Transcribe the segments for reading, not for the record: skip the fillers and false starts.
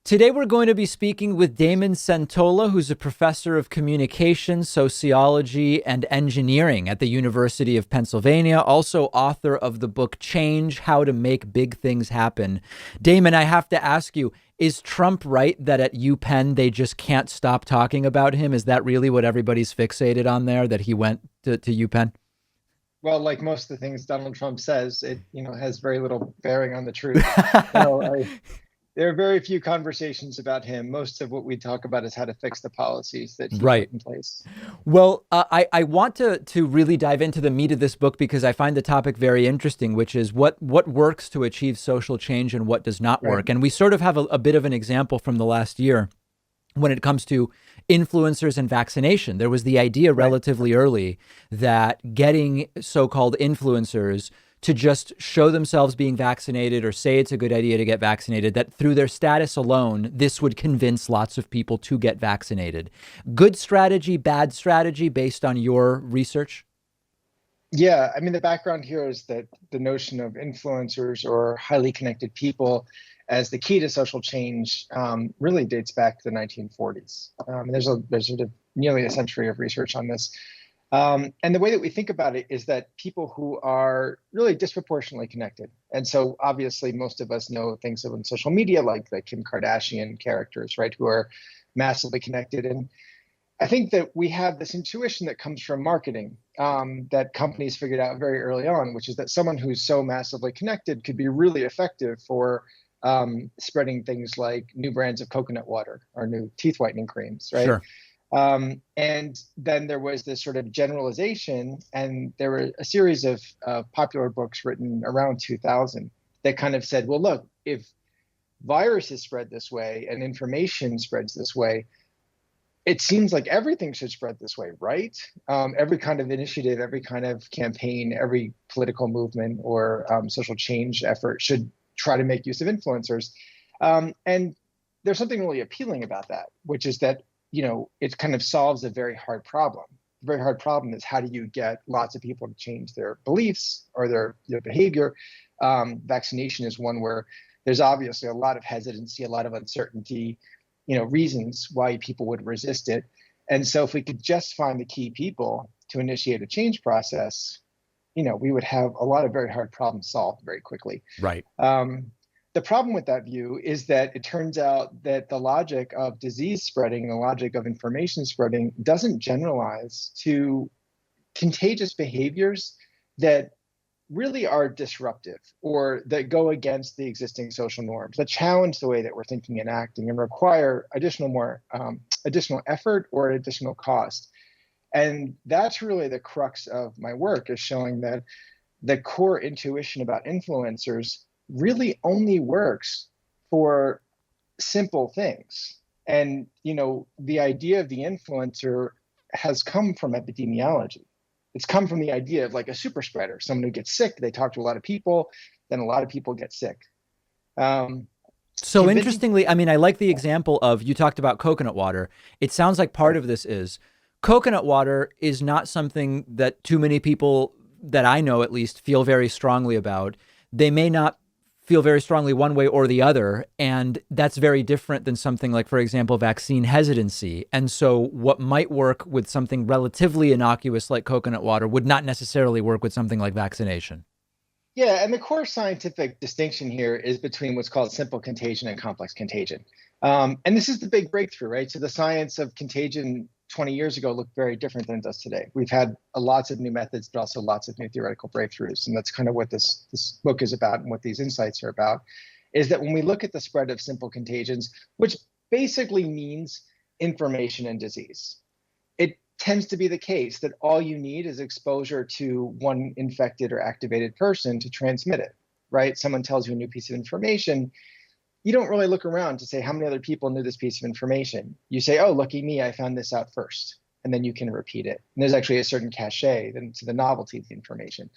Today, we're going to be speaking with Damon Centola, who's a professor of communication, sociology, and engineering at the University of Pennsylvania, also author of the book Change: How to Make Big Things Happen. Damon, I have to ask you, is Trump right that at UPenn they just can't stop talking about him? Is that really what everybody's fixated on there, that he went to UPenn? Well, like most of the things Donald Trump says, it has very little bearing on the truth. No, there are very few conversations about him. Most of what we talk about is how to fix the policies that he Right. put in place. Well, I want to really dive into the meat of this book because I find the topic very interesting, which is what works to achieve social change and what does not Right. work. And we sort of have a bit of an example from the last year when it comes to influencers and vaccination. There was the idea Right. relatively early that getting so-called influencers to just show themselves being vaccinated or say it's a good idea to get vaccinated, that through their status alone, this would convince lots of people to get vaccinated. Good strategy, bad strategy based on your research? Yeah, I mean, the background here is that the notion of influencers or highly connected people as the key to social change really dates back to the 1940s. There's sort of nearly a century of research on this. And the way that we think about it is that people who are really disproportionately connected. And so obviously most of us know things on social media like the Kim Kardashian characters, right, who are massively connected. And I think that we have this intuition that comes from marketing that companies figured out very early on, which is that someone who's so massively connected could be really effective for spreading things like new brands of coconut water or new teeth whitening creams, right? Sure. And then there was this sort of generalization, and there were a series of popular books written around 2000 that kind of said, well, look, if viruses spread this way and information spreads this way, it seems like everything should spread this way, right? Every kind of initiative, every kind of campaign, every political movement or social change effort should try to make use of influencers. And there's something really appealing about that, which is that it kind of solves a very hard problem. The very hard problem is, how do you get lots of people to change their beliefs or their behavior? Vaccination is one where there's obviously a lot of hesitancy, a lot of uncertainty, reasons why people would resist it. And so if we could just find the key people to initiate a change process, we would have a lot of very hard problems solved very quickly. Right. The problem with that view is that it turns out that the logic of disease spreading, the logic of information spreading, doesn't generalize to contagious behaviors that really are disruptive or that go against the existing social norms, that challenge the way that we're thinking and acting and require additional effort or additional cost. And that's really the crux of my work, is showing that the core intuition about influencers really only works for simple things. And, the idea of the influencer has come from epidemiology. It's come from the idea of like a super spreader, someone who gets sick, they talk to a lot of people, then a lot of people get sick. So Convincing. interestingly, I mean, I like the example of, you talked about coconut water. It sounds like part Right. of this is coconut water is not something that too many people that I know at least feel very strongly about. They may not feel very strongly one way or the other. And that's very different than something like, for example, vaccine hesitancy. And so what might work with something relatively innocuous like coconut water would not necessarily work with something like vaccination. Yeah, and the core scientific distinction here is between what's called simple contagion and complex contagion. And this is the big breakthrough, right? So the science of contagion 20 years ago looked very different than it does today. We've had lots of new methods, but also lots of new theoretical breakthroughs. And that's kind of what this book is about, and what these insights are about, is that when we look at the spread of simple contagions, which basically means information and disease, it tends to be the case that all you need is exposure to one infected or activated person to transmit it, right? Someone tells you a new piece of information. You don't really look around to say how many other people knew this piece of information. You say, oh, lucky me, I found this out first. And then you can repeat it. And there's actually a certain cachet to the novelty of the information.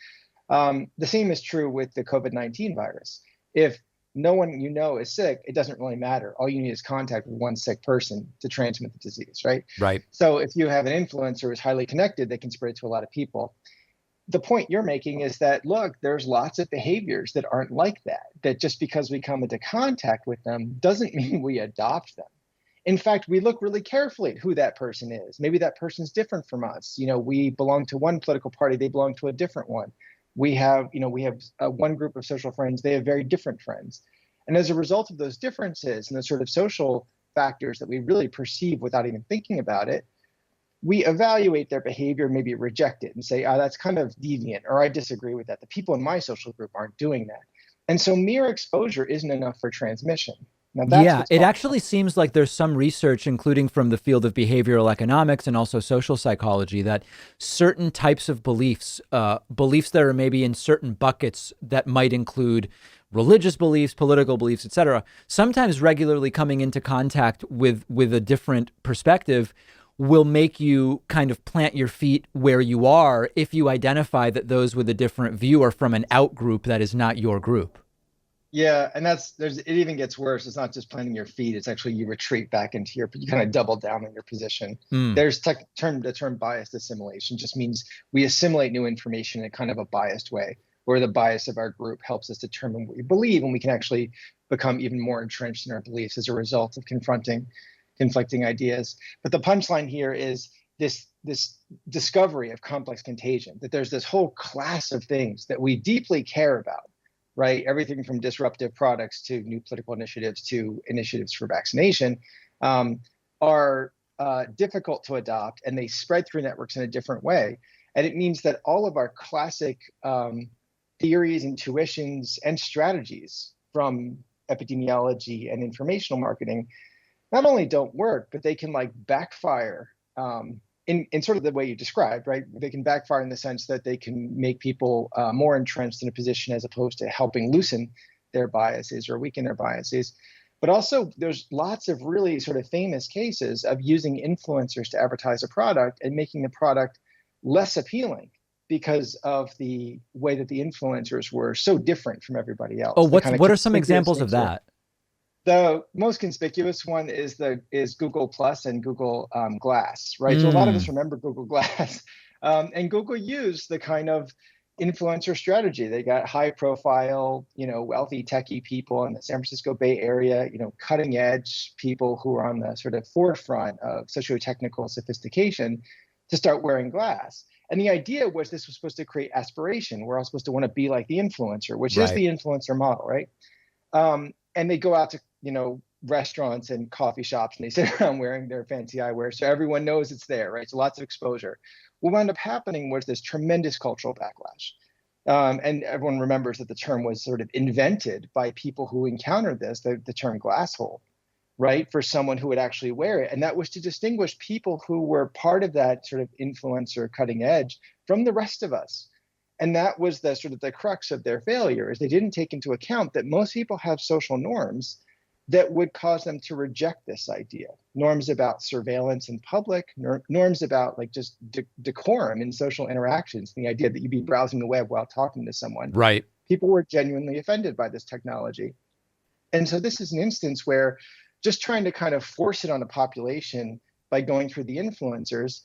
The same is true with the COVID-19 virus. If no one is sick, it doesn't really matter. All you need is contact with one sick person to transmit the disease, right? Right. So if you have an influencer who's highly connected, they can spread it to a lot of people. the point you're making is that, look, there's lots of behaviors that aren't like that, that just because we come into contact with them doesn't mean we adopt them. In fact, we look really carefully at who that person is. Maybe that person's different from us. We belong to one political party, they belong to a different one. We have one group of social friends, they have very different friends. And as a result of those differences and the sort of social factors that we really perceive without even thinking about it, we evaluate their behavior, maybe reject it and say, that's kind of deviant, or I disagree with that. The people in my social group aren't doing that. And so mere exposure isn't enough for transmission. Now, that's Yeah, what's it called. actually seems like there's some research, including from the field of behavioral economics and also social psychology, that certain types of beliefs, beliefs that are maybe in certain buckets that might include religious beliefs, political beliefs, etc., sometimes regularly coming into contact with a different perspective will make you kind of plant your feet where you are if you identify that those with a different view are from an out group that is not your group. Yeah, and it even gets worse. It's not just planting your feet, it's actually you retreat back into you kind of double down on your position. Mm. There's the term biased assimilation just means we assimilate new information in kind of a biased way, where the bias of our group helps us determine what we believe, and we can actually become even more entrenched in our beliefs as a result of confronting conflicting ideas. But the punchline here is this discovery of complex contagion, that there's this whole class of things that we deeply care about, right? Everything from disruptive products to new political initiatives to initiatives for vaccination, are difficult to adopt, and they spread through networks in a different way. And it means that all of our classic theories, intuitions, and strategies from epidemiology and informational marketing not only don't work, but they can backfire in sort of the way you described, right? They can backfire in the sense that they can make people more entrenched in a position as opposed to helping loosen their biases or weaken their biases. But also, there's lots of really sort of famous cases of using influencers to advertise a product and making the product less appealing because of the way that the influencers were so different from everybody else. Oh, what are some examples of that? The most conspicuous one is Google Plus and Google Glass, right? So a lot of us remember Google Glass, and Google used the kind of influencer strategy. They got high profile, wealthy techie people in the San Francisco Bay Area, cutting edge people who are on the sort of forefront of socio-technical sophistication to start wearing glass. And the idea was this was supposed to create aspiration. We're all supposed to want to be like the influencer, which is the influencer model, right? And they go out to restaurants and coffee shops, and they sit around wearing their fancy eyewear, so everyone knows it's there, right? So lots of exposure. What wound up happening was this tremendous cultural backlash, and everyone remembers that the term was sort of invented by people who encountered this, the term glasshole, right, for someone who would actually wear it, and that was to distinguish people who were part of that sort of influencer cutting edge from the rest of us. And that was the sort of the crux of their failure, is they didn't take into account that most people have social norms that would cause them to reject this idea. Norms about surveillance in public, norms about just decorum in social interactions, the idea that you'd be browsing the web while talking to someone. Right. People were genuinely offended by this technology. And so this is an instance where just trying to kind of force it on a population by going through the influencers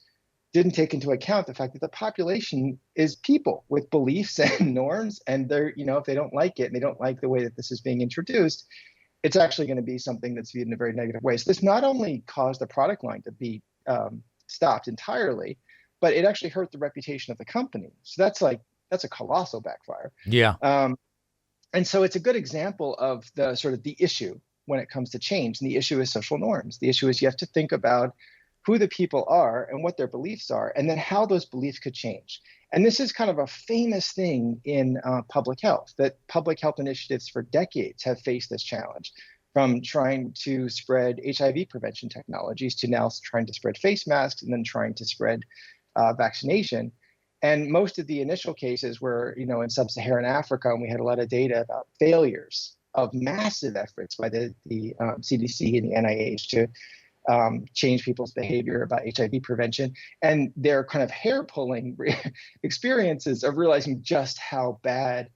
didn't take into account the fact that the population is people with beliefs and norms, and they're, if they don't like it and they don't like the way that this is being introduced, it's actually going to be something that's viewed in a very negative way. So this not only caused the product line to be stopped entirely, but it actually hurt the reputation of the company. So that's a colossal backfire. Yeah. And so it's a good example of the sort of the issue when it comes to change. And the issue is social norms. The issue is you have to think about who the people are and what their beliefs are, and then how those beliefs could change. And this is kind of a famous thing in public health, that public health initiatives for decades have faced this challenge, from trying to spread HIV prevention technologies to now trying to spread face masks and then trying to spread vaccination. And most of the initial cases were, in sub-Saharan Africa, and we had a lot of data about failures of massive efforts by the CDC and the NIH to change people's behavior about HIV prevention, and their kind of hair-pulling experiences of realizing just how bad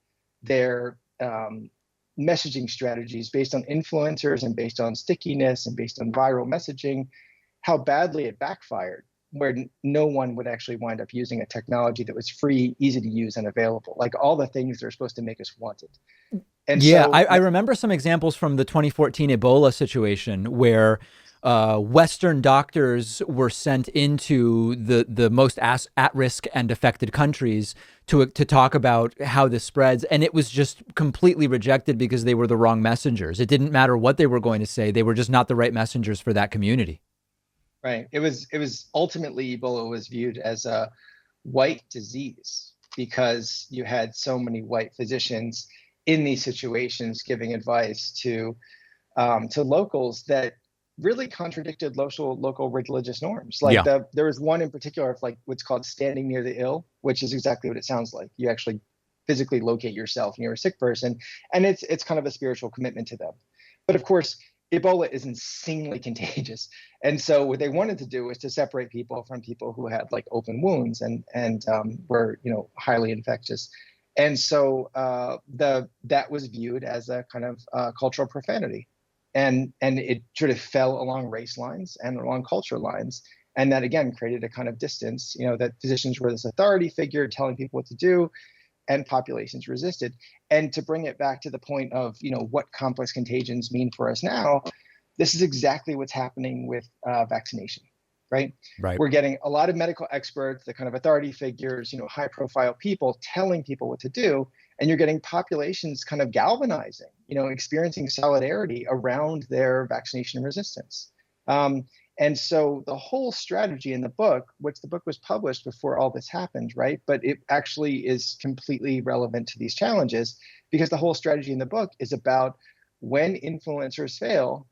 their messaging strategies based on influencers and based on stickiness and based on viral messaging, how badly it backfired. where no one would actually wind up using a technology that was free, easy to use, and available, like all the things they're supposed to make us want it. And Yeah, so, I remember some examples from the 2014 Ebola situation where Western doctors were sent into the most at risk and affected countries to talk about how this spreads, and it was just completely rejected because they were the wrong messengers. It didn't matter what they were going to say; they were just not the right messengers for that community. right, it was ultimately Ebola was viewed as a white disease because you had so many white physicians in these situations giving advice to locals that really contradicted local religious norms. Like Yeah. there was one in particular of like what's called standing near the ill, which is exactly what it sounds like. You actually physically locate yourself near a sick person, and it's kind of a spiritual commitment to them. But of course, Ebola is insanely contagious, and so what they wanted to do was to separate people from people who had like open wounds and were highly infectious. And so that was viewed as a kind of cultural profanity, and it sort of fell along race lines and along culture lines, and that again created a kind of distance. That physicians were this authority figure telling people what to do, and populations resisted. And to bring it back to the point of what complex contagions mean for us now, this is exactly what's happening with vaccination, right? Right. We're getting a lot of medical experts, the kind of authority figures, high profile people telling people what to do, and you're getting populations kind of galvanizing, experiencing solidarity around their vaccination resistance. And so the whole strategy in the book, which the book was published before all this happened, right? But it actually is completely relevant to these challenges, because the whole strategy in the book is about when influencers fail,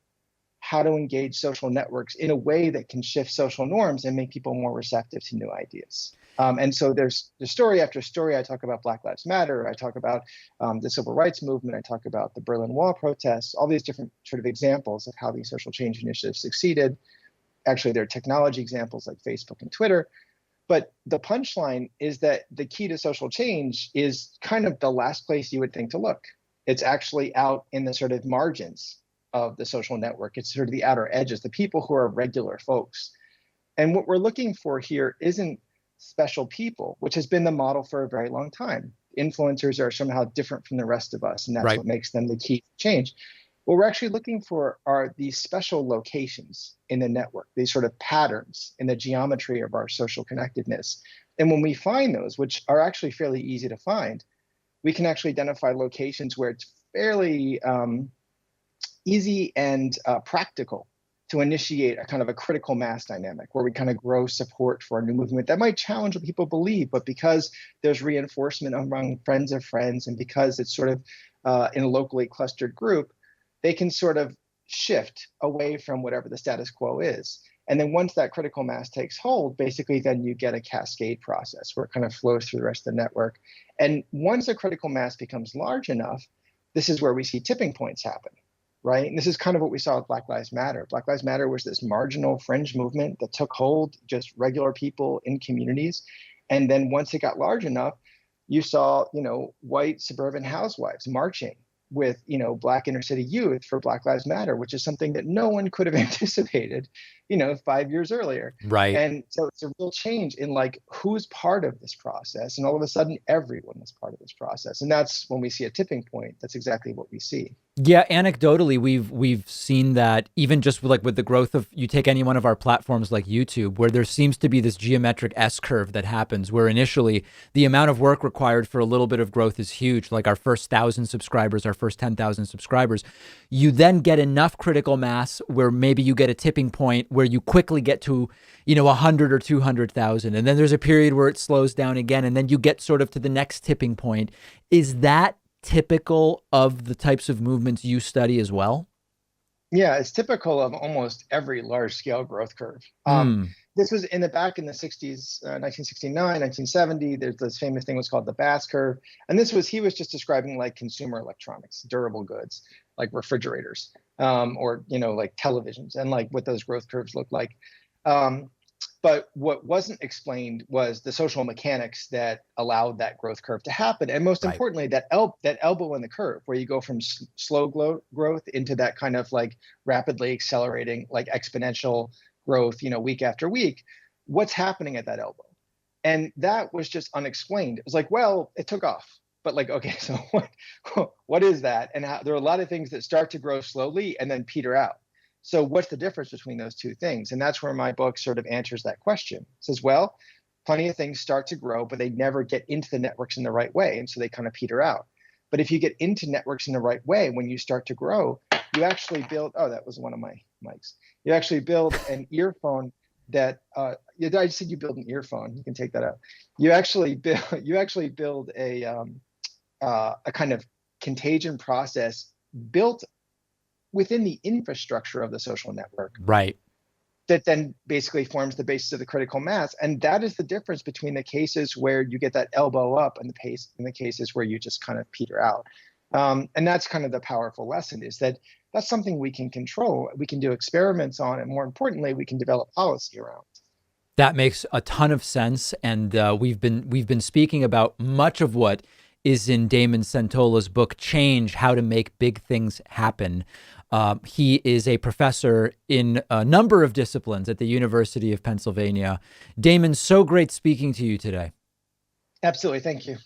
how to engage social networks in a way that can shift social norms and make people more receptive to new ideas. And so there's story after story. I talk about Black Lives Matter. I talk about the civil rights movement. I talk about the Berlin Wall protests, all these different sort of examples of how these social change initiatives succeeded. Actually, there are technology examples like Facebook and Twitter. But the punchline is that the key to social change is kind of the last place you would think to look. It's actually out in the sort of margins of the social network. It's sort of the outer edges, the people who are regular folks. And what we're looking for here isn't special people, which has been the model for a very long time. Influencers are somehow different from the rest of us, and that's Right. what makes them the key to change. What we're actually looking for are these special locations in the network, these sort of patterns in the geometry of our social connectedness. And when we find those, which are actually fairly easy to find, we can actually identify locations where it's fairly easy and practical to initiate a kind of a critical mass dynamic where we kind of grow support for a new movement that might challenge what people believe, but because there's reinforcement among friends of friends, and because it's sort of in a locally clustered group, they can sort of shift away from whatever the status quo is. And then once that critical mass takes hold, basically then you get a cascade process where it kind of flows through the rest of the network. And once a critical mass becomes large enough, this is where we see tipping points happen, right? And this is kind of what we saw with Black Lives Matter. Black Lives Matter was this marginal fringe movement that took hold, just regular people in communities. And then once it got large enough, you saw, white suburban housewives marching with, Black inner city youth for Black Lives Matter, which is something that no one could have anticipated, 5 years earlier. Right. And so it's a real change in like who's part of this process. And all of a sudden, everyone is part of this process. And that's when we see a tipping point. That's exactly what we see. Yeah, anecdotally, we've seen that even just with the growth of, you take any one of our platforms like YouTube, where there seems to be this geometric S curve that happens, where initially the amount of work required for a little bit of growth is huge, like our first 1,000 subscribers, our first 10,000 subscribers. You then get enough critical mass where maybe you get a tipping point where you quickly get to 100 or 200,000, and then there's a period where it slows down again, and then you get sort of to the next tipping point. Is that typical of the types of movements you study as well? Yeah, it's typical of almost every large scale growth curve. Mm, This was back in the 60s, 1969, 1970. There's this famous thing was called the Bass curve. And he was just describing like consumer electronics, durable goods, like refrigerators, or, like televisions, and like what those growth curves look like. But what wasn't explained was the social mechanics that allowed that growth curve to happen. And most right. importantly, that elbow in the curve where you go from slow growth into that kind of like rapidly accelerating, like exponential growth, week after week. what's happening at that elbow? And that was just unexplained. It was like, well, it took off. But like, okay, so what is that? And how, there are a lot of things that start to grow slowly and then peter out. So what's the difference between those two things? And that's where my book sort of answers that question. It says, well, plenty of things start to grow, but they never get into the networks in the right way. And so they kind of peter out. But if you get into networks in the right way, when you start to grow, you actually build, oh, that was one of my mics. You actually build an earphone that, I said you build an earphone, you can take that out. You actually build a kind of contagion process built within the infrastructure of the social network. Right. That then basically forms the basis of the critical mass. And that is the difference between the cases where you get that elbow up and the cases where you just kind of peter out. And that's kind of the powerful lesson, is that that's something we can control. We can do experiments on, and more importantly, we can develop policy around. That makes a ton of sense. And we've been speaking about much of what is in Damon Centola's book, Change, How to Make Big Things Happen. He is a professor in a number of disciplines at the University of Pennsylvania. Damon, so great speaking to you today. Absolutely. Thank you.